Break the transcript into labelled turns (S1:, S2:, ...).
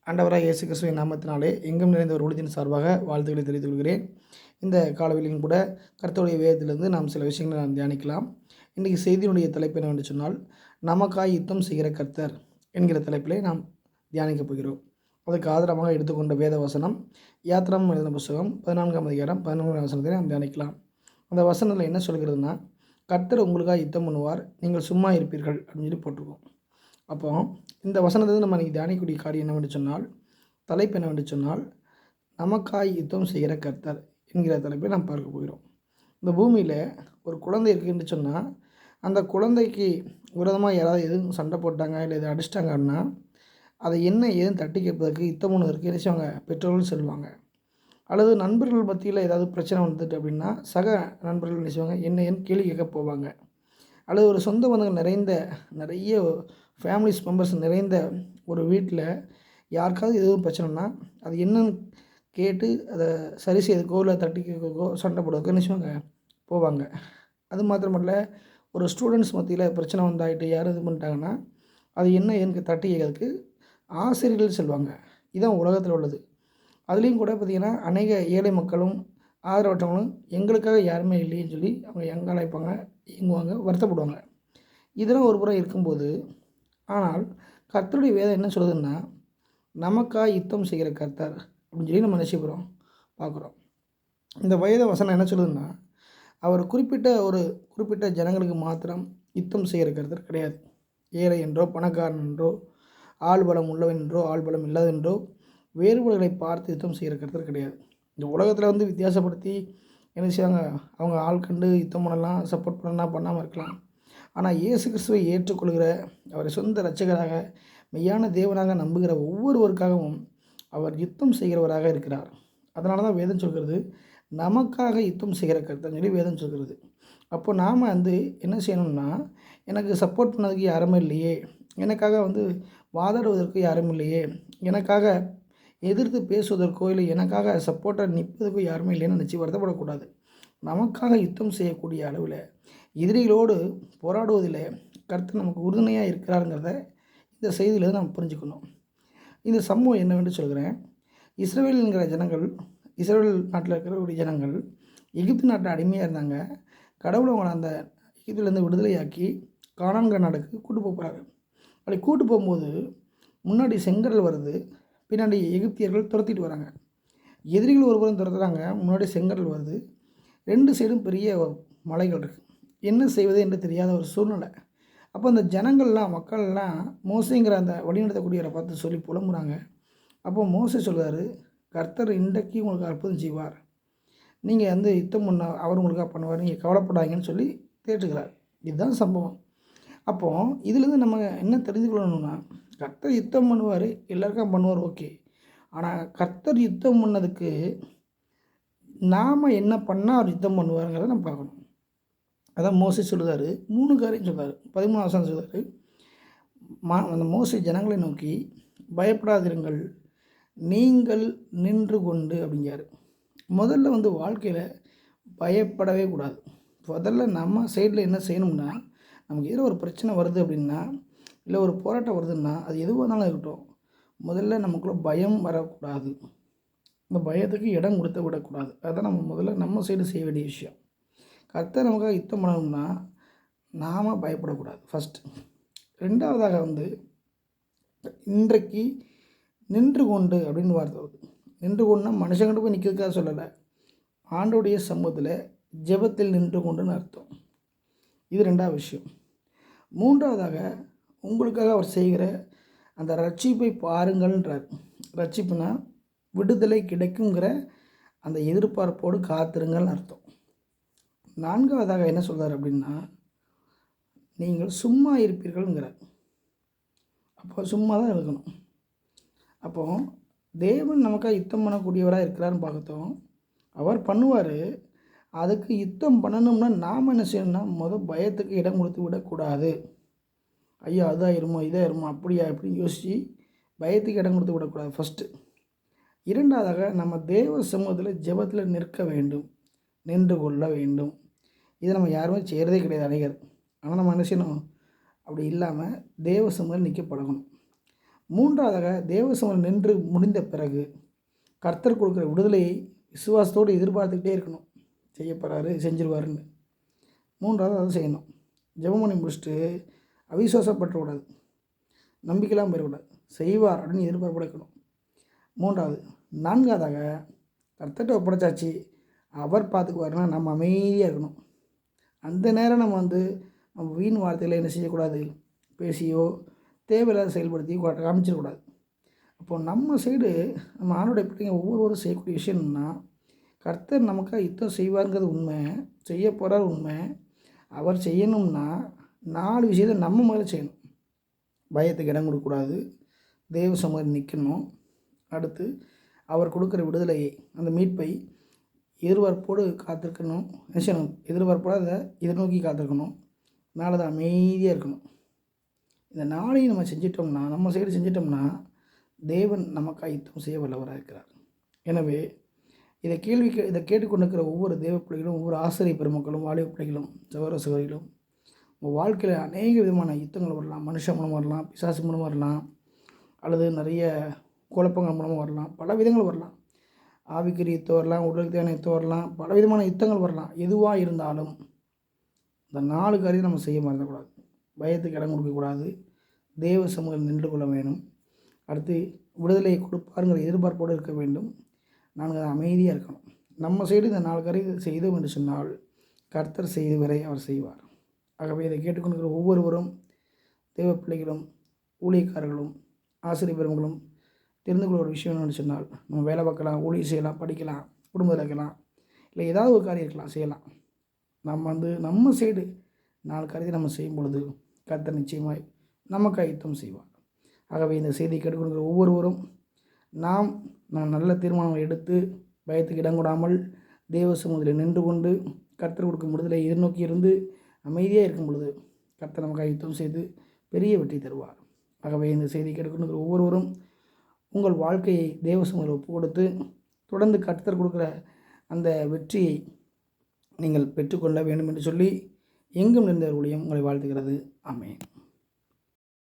S1: ஆண்டவராக இயேசு கிறிஸ்துவின் நாமத்தினாலே எங்கும் நிறைந்த ஒரு ஊழியத்தின் சார்பாக வாழ்த்துக்களை தெரிவித்துக் கொள்கிறேன். இந்த காலவெளியும் கூட கர்த்தருடைய வேதத்திலிருந்து நாம் சில விஷயங்களை நாம் தியானிக்கலாம். இன்றைக்கி செய்தியினுடைய தலைப்பு என்னவென்று சொன்னால், நமக்காய் யுத்தம் செய்கிற கர்த்தர் என்கிற தலைப்பிலே நாம் தியானிக்கப் போகிறோம். அதுக்கு ஆதாரமாக எடுத்துக்கொண்ட வேத வசனம் யாத்திராகமம் எழுதின புத்தகம் 14ஆம் அதிகாரம் 11ஆம் வசனத்தை நாம் தியானிக்கலாம். அந்த வசனத்தில் என்ன சொல்கிறதுனா, கர்த்தர் உங்களுக்காக யுத்தம் பண்ணுவார், நீங்கள் சும்மா இருப்பீர்கள் அப்படின்னு சொல்லி போட்டிருக்கோம். அப்போ இந்த வசனத்தை நம்ம இன்றைக்கி தியானிக்கக்கூடிய காரியம் என்னவென்று சொன்னால், தலைப்பு என்னவென்று சொன்னால், நமக்காய் யுத்தம் செய்கிற கர்த்தர் என்கிற தலைப்பை நாம் பார்க்க போகிறோம். இந்த பூமியில் ஒரு குழந்தை இருக்குன்னு சொன்னால், அந்த குழந்தைக்கு விரோதமாக யாராவது எதுவும் சண்டை போட்டாங்க இல்லை எதை அடிச்சிட்டாங்க அப்படின்னா, அதை என்ன ஏதுன்னு தட்டி கேட்பதற்கு யுத்தம் பண்ணுவதற்கு என்ன செய்வாங்க, பெற்றோர்கள் செல்வாங்க. அல்லது நண்பர்கள் மத்தியில் ஏதாவது பிரச்சனை வந்துட்டு அப்படின்னா, சக நண்பர்கள் என்ன செய்வாங்க, என்ன ஏன்னு கேள்வி கேட்க போவாங்க. அல்லது ஒரு சொந்த பந்தங்கள் நிறைய ஃபேமிலிஸ் மெம்பர்ஸ் நிறைந்த ஒரு வீட்டில் யாருக்காவது எதுவும் பிரச்சனைனா, அது என்னன்னு கேட்டு அதை சரி செய்யறதுக்கோ இல்லை தட்டி கேட்கறதுக்கோ சண்டை போடுறதுக்கோ என்ன செய்வாங்க, போவாங்க. அது மாத்திரமல்ல, ஒரு ஸ்டூடெண்ட்ஸ் மத்தியில் பிரச்சனை வந்தாயிட்டு யாரும் இது பண்ணிட்டாங்கன்னா, அது என்ன ஏன்னு தட்டி கேட்கறதுக்கு ஆசிரியர்கள் செல்வாங்க. இதுதான் உலகத்தில் உள்ளது. அதுலேயும் கூட பார்த்திங்கன்னா, அநேக ஏழை மக்களும் ஆதரவற்றவங்களும் எங்களுக்காக யாருமே இல்லைன்னு சொல்லி அவங்க அழைப்பாங்க, இயங்குவாங்க, வருத்தப்படுவாங்க. இதெல்லாம் ஒரு புறம் இருக்கும்போது, ஆனால் கர்த்தருடைய வேதம் என்ன சொல்லுதுன்னா, நமக்காக யுத்தம் செய்கிற கர்த்தர் அப்படின்னு சொல்லி நம்ம நினைச்சுக்கிறோம் பார்க்குறோம். இந்த வேத வசனம் என்ன சொல்லுதுன்னா, அவர் குறிப்பிட்ட ஜனங்களுக்கு மாத்திரம் யுத்தம் செய்கிற கர்த்தர் கிடையாது. ஏழை என்றோ பணக்காரன் என்றோ ஆள்பலம் உள்ளவன் என்றோ ஆள்பலம் இல்லாதென்றோ வேறுபாடுகளை பார்த்து யுத்தம் செய்கிற கர்த்தர் கிடையாது. இந்த உலகத்தில் வித்தியாசப்படுத்தி என்ன செய்வாங்க, அவங்க ஆள் கண்டு யுத்தம் பண்ணலாம், சப்போர்ட் பண்ணலாம், பண்ணாமல் இருக்கலாம். ஆனால் இயேசு கிறிஸ்துவை ஏற்றுக்கொள்கிற, அவரை சொந்த இரட்சகராக மெய்யான தேவனாக நம்புகிற ஒவ்வொருவருக்காகவும் அவர் யுத்தம் செய்கிறவராக இருக்கிறார். அதனால தான் வேதம் சொல்கிறது, நமக்காக யுத்தம் செய்கிற கர்த்தர்னு சொல்லி வேதம் சொல்கிறது. அப்போ நாம் என்ன செய்யணும்னா, எனக்கு சப்போர்ட் பண்ணதுக்கு யாருமே இல்லையே, எனக்காக வாதாடுவதற்கு யாரும் இல்லையே, எனக்காக எதிர்த்து பேசுவதற்கோ இல்லை எனக்காக சப்போர்ட்டாக நிற்பதற்கோ யாருமே இல்லைன்னு நினச்சி வருத்தப்படக்கூடாது. நமக்காக யுத்தம் செய்யக்கூடிய அளவில் எதிரிகளோடு போராடுவதில் கர்த்தர் நமக்கு உறுதுணையாக இருக்கிறாருங்கிறத இந்த செய்தியில் நம்ம புரிஞ்சுக்கணும். இந்த சம்பவம் என்னவென்று சொல்கிறேன். இஸ்ரவேல் என்கிற ஜனங்கள், இஸ்ரவேல் நாட்டில் இருக்கிற ஜனங்கள் எகிப்து நாட்டில் அடிமையாக இருந்தாங்க. கடவுளை அவங்களை அந்த எகிப்திலேருந்து விடுதலையாக்கி கானான்கிற நாடுக்கு கூட்டு போகிறாரு. அப்படி கூட்டு போகும்போது முன்னாடி செங்கடல் வருது, பின்னாடி எகிப்தியர்கள் துரத்திட்டு வராங்க. எதிரிகள் ஒருபுறம் துரத்துறாங்க, முன்னாடி செங்கடல் வருது, ரெண்டு சைடும் பெரிய மலைகள் இருக்குது. என்ன செய்வது என்று தெரியாத ஒரு சூழ்நிலை. அப்போ அந்த ஜனங்கள்லாம் மக்கள்லாம் மோசேங்கிற அந்த வழிநடத்தக்கூடியவரை பார்த்து சொல்லி புலம்புறாங்க. அப்போ மோசே சொல்கிறாரு, கர்த்தர் இன்றைக்கு உங்களுக்கு அற்புதம் செய்வார், நீங்கள் யுத்தம் பண்ண அவர் உங்களுக்காக பண்ணுவார், நீங்கள் கவலைப்படாதீங்கன்னு சொல்லி தேற்றுக்கிறார். இதுதான் சம்பவம். அப்போது இதுலேருந்து நம்ம என்ன தெரிஞ்சுக்கொள்ளணும்னா, கர்த்தர் யுத்தம் பண்ணுவார், எல்லாருக்கும் பண்ணுவார், ஓகே. ஆனால் கர்த்தர் யுத்தம் பண்ணதுக்கு நாம் என்ன பண்ணால் அவர் யுத்தம் பண்ணுவாருங்கிறத நம்ம பார்க்கணும். அதான் மோசே சொல்லுறாரு, 3 காரியம் சொல்கிறார். 13 வசனம் சொல்கிறாரு, அந்த மோசே ஜனங்களை நோக்கி, பயப்படாதிருங்கள், நீங்கள் நின்று கொண்டு அப்படிங்கிறாரு. முதல்ல வாழ்க்கையில் பயப்படவே கூடாது. முதல்ல நம்ம சைடில் என்ன செய்யணும்னா, நமக்கு ஏதோ ஒரு பிரச்சனை வருது அப்படின்னா, இல்லை ஒரு போராட்டம் வருதுன்னா, அது எதுவாக இருந்தாலும் இருக்கட்டும், முதல்ல நமக்குள்ளே பயம் வரக்கூடாது. இந்த பயத்துக்கு இடம் கொடுத்து விடக்கூடாது. அதுதான் நம்ம முதல்ல நம்ம சைடு செய்ய வேண்டிய விஷயம். கர்த்தர் நமக்காக யுத்தம் பண்ணணும்னா நாம் பயப்படக்கூடாது ஃபஸ்ட்டு. ரெண்டாவதாக இன்றைக்கு நின்று கொண்டு அப்படின்னு வார்த்தை வருது. நின்று கொண்டுனா மனுஷங்கிட்ட போய் நிற்கிறதுக்காக சொல்லலை, ஆண்டோடைய சமூகத்தில் ஜெபத்தில் நின்று கொண்டுன்னு அர்த்தம். இது ரெண்டாவது விஷயம். மூன்றாவதாக உங்களுக்காக அவர் செய்கிற அந்த ரட்சிப்பை பாருங்கள்ன்றார். ரட்சிப்புனா விடுதலை கிடைக்குங்கிற அந்த எதிர்பார்ப்போடு காத்திருங்கள்னு அர்த்தம். நான்காவதாக என்ன சொல்கிறார் அப்படின்னா, நீங்கள் சும்மா இருப்பீர்கள்ங்கிறார். அப்போ சும்மா தான் இருக்கணும். அப்போது தேவன் நமக்காக யுத்தம் பண்ணக்கூடியவராக இருக்கிறாருன்னு பார்த்தோம். அவர் பண்ணுவார். அதுக்கு யுத்தம் பண்ணணும்னா நாம் என்ன செய்யணும்னா, பயத்துக்கு இடம் கொடுத்து விடக்கூடாது. ஐயா அதாயிருமோ இதாயிருமோ அப்படியா இப்படின்னு யோசித்து பயத்துக்கு இடம் கொடுத்து விடக்கூடாது ஃபஸ்ட்டு. இரண்டாவதாக நம்ம தேவ சமூகத்தில் ஜெபத்தில் நிற்க வேண்டும், நின்று கொள்ள வேண்டும். இதை நம்ம யாருமே செய்கிறதே கிடையாது அநேகர். ஆனால் நம்ம என்ன செய்யணும், அப்படி இல்லாமல் தேவ சமூகத்தில் நிற்க பழகணும். மூன்றாவதாக தேவசமம் நின்று முடிந்த பிறகு கர்த்தர் கொடுக்குற விடுதலையை விசுவாசத்தோடு எதிர்பார்த்துக்கிட்டே இருக்கணும். செய்யப்படுறாரு, செஞ்சிருவாருன்னு. மூன்றாவது அதை செய்யணும். ஜெபம் பண்ணி முடிச்சுட்டு அவிசுவாசப்பட்டுறக்கூடாது, நம்பிக்கைலாம் போயிடக்கூடாது. செய்வார் அப்படின்னு எதிர்பார்ப்படைக்கணும். மூன்றாவது. நான்காவதாக கர்த்தர்கிட்ட ஒப்படைச்சாச்சு, அவர் பார்த்துக்குவாருன்னா நம்ம அமைதியாக இருக்கணும். அந்த நேரம் நம்ம வீண் வார்த்தைகளை என்ன செய்யக்கூடாது, பேசியோ தேவையில்லாத செயல்படுத்தியோ காமிச்சிடக்கூடாது. அப்போது நம்ம சைடு நம்ம ஆணுடைய பிள்ளைங்க ஒவ்வொருவரும் செய்யக்கூடிய விஷயம் என்னன்னா, கர்த்தர் நமக்காக யுத்தம் செய்வாருங்கிறது உண்மை, செய்ய போகிறார் உண்மை. அவர் செய்யணும்னா 4 விஷயத்தை நம்ம முதல்ல செய்யணும். பயத்துக்கு இடம் கொடுக்கக்கூடாது, தேவ சமூகத்தில் நிற்கணும். அடுத்து அவர் கொடுக்குற விடுதலையை, அந்த மீட்பை எதிர்பார்ப்போடு காத்திருக்கணும். நினைச்சணும் எதிர்பார்ப்போடு அதை எதிர்நோக்கி காத்திருக்கணும். 4வது அமைதியாக இருக்கணும். இந்த 4ஐயும் நம்ம செஞ்சிட்டோம்னா, நம்ம சைடு செஞ்சிட்டோம்னா தேவன் நமக்காக யுத்தம் செய்ய வல்லவராக இருக்கிறார். எனவே இதை கேட்டுக்கொண்டிருக்கிற ஒவ்வொரு தேவ பிள்ளைகளும், ஒவ்வொரு ஆசிரியர் பெருமக்களும், வாலிப பிள்ளைகளும், சகோதர சகோதரிகளும், உங்கள் வாழ்க்கையில் அநேக விதமான யுத்தங்கள் வரலாம். மனுஷன் மூலம் வரலாம், பிசாசு மூலம் வரலாம், அல்லது நிறைய குழப்பங்கள் மூலமாக வரலாம், பல விதங்கள் வரலாம். ஆவிக்குரிய யுத்தம் வரலாம், உடலுக்கு தேவையான யுத்தம் வரலாம், பல விதமான யுத்தங்கள் வரலாம். எதுவாக இருந்தாலும் இந்த 4 காரியம் நம்ம செய்ய மறந்துடக்கூடாது. பயத்துக்கு இடம் கொடுக்கக்கூடாது, தேவ சமூகம் நின்று கொள்ள வேணும். அடுத்து விடுதலையை கொடுப்பாருங்கிற எதிர்பார்ப்போடு இருக்க வேண்டும். 4 அமைதியாக இருக்கணும். நம்ம சைடு இந்த 4 காரியம் செய்தோம் என்று சொன்னால் கர்த்தர் செய்து வரை அவர் செய்வார். ஆகவே இதை கேட்டுக்கொண்டிருக்கிற ஒவ்வொருவரும், தேவ பிள்ளைகளும், ஊழியக்காரர்களும், ஆசிரியர் பெருமகளும் தெரிந்து கொள்ள ஒரு விஷயம் என்னென்னு சொன்னால், நம்ம வேலை பார்க்கலாம், ஊழியம் செய்யலாம், படிக்கலாம், குடும்பத்தில் இருக்கலாம், இல்லை ஏதாவது ஒரு காரியம் இருக்கலாம், செய்யலாம். நம்ம சைடு 4 காரியத்தை நம்ம செய்யும் பொழுது கர்த்தர் நிச்சயமாய் நமக்கு யுத்தம் செய்வார். ஆகவே இந்த செய்தியை கேட்டுக்கொண்டிருக்கிற ஒவ்வொருவரும் நாம் நல்ல தீர்மானம் எடுத்து பயத்துக்கு இடம் கொடாமல் தேவ சமூகத்தில் நின்று கொண்டு கர்த்தர் கொடுக்கும் விடுதலை எதிர்நோக்கி இருந்து அமைதியாக இருக்கும் பொழுது கர்த்தர் நமக்கு யுத்தம் செய்து பெரிய வெற்றி தருவார். ஆகவே இந்த செய்தியை கேட்டுக்கொண்டிருக்கிற ஒவ்வொருவரும் உங்கள் வாழ்க்கையை தேவ சமூகத்தில் ஒப்பு கொடுத்து தொடர்ந்து கர்த்தர் கொடுக்குற அந்த வெற்றியை நீங்கள் பெற்றுக்கொள்ள வேண்டும் என்று சொல்லி எங்கும் நிறைந்தவர்களையும் உங்களை வாழ்த்துகிறது. ஆமென்.